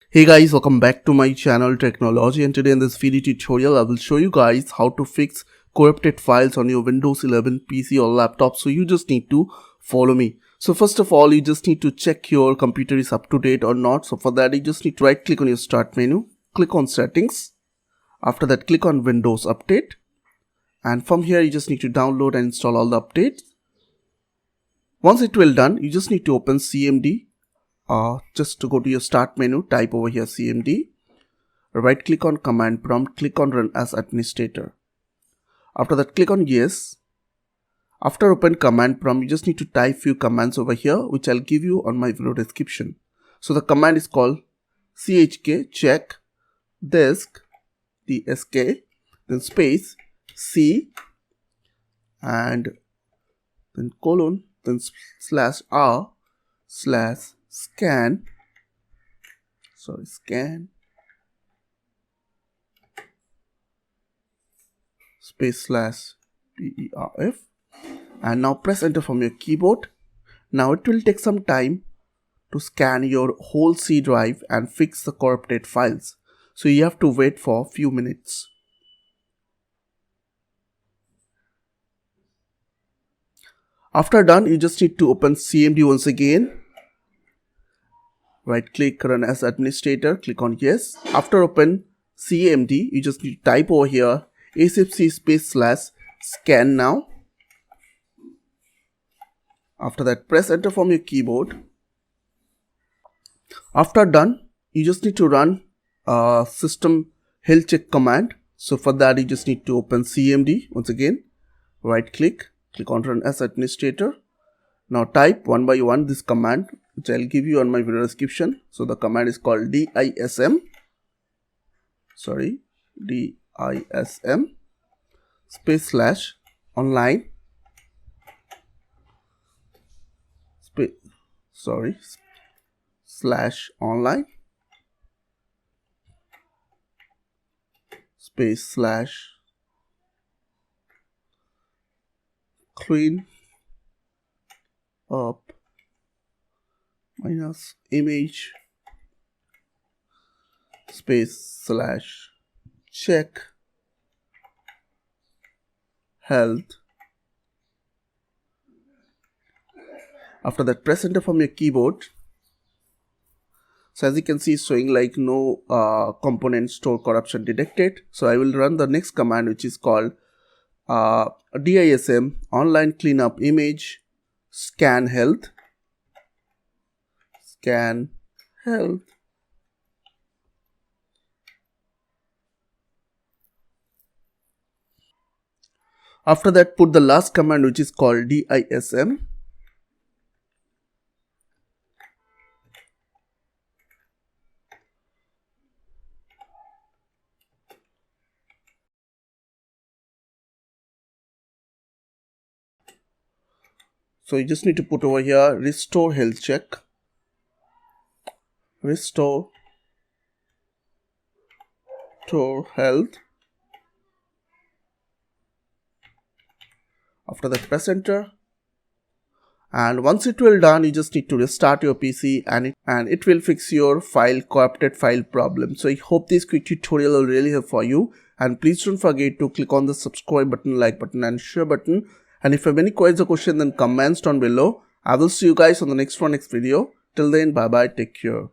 Hey guys, welcome back to my channel Tricknology, and today in this video tutorial I will show you guys how to fix corrupted files on your Windows 11 PC or laptop. So you just need to follow me. So first of all, you just need to check your computer is up to date or not. So for that you just need to right click on your start menu, click on settings. After that click on Windows Update, and from here you just need to download and install all the updates. Once it will done, you just need to open CMD. Just to go to your start menu, type over here CMD, right click on command prompt, click on run as administrator. After that click on yes. After open command prompt, you just need to type few commands over here which I'll give you on my video description. So the command is called chkdsk, then space c and then colon, then /r/scan space /perf, and now press enter from your keyboard. Now it will take some time to scan your whole C drive and fix the corrupted files, so you have to wait for a few minutes. After done, you just need to open CMD once again. Right click, run as administrator, click on yes. After open CMD, you just need to type over here asfc space /scannow. After that press enter from your keyboard. After done, you just need to run system health check command. So for that you just need to open CMD once again, right click on run as administrator. Now type one by one this command which I'll give you on my video description. So the command is called DISM space /online /online space /clean up minus image space /CheckHealth. After that press enter from your keyboard. So as you can see, it's showing like no component store corruption detected. So I will run the next command which is called DISM online cleanup image ScanHealth. After that put the last command which is called DISM So you just need to put over here RestoreHealth check. RestoreHealth. After that press enter. And once it will done, you just need to restart your PC and it will fix your corrupted file problem. So I hope this quick tutorial will really help for you. And please don't forget to click on the subscribe button, like button and share button. And if you have any queries or questions, then comments down below. I will see you guys on the next video. Till then, bye bye, take care.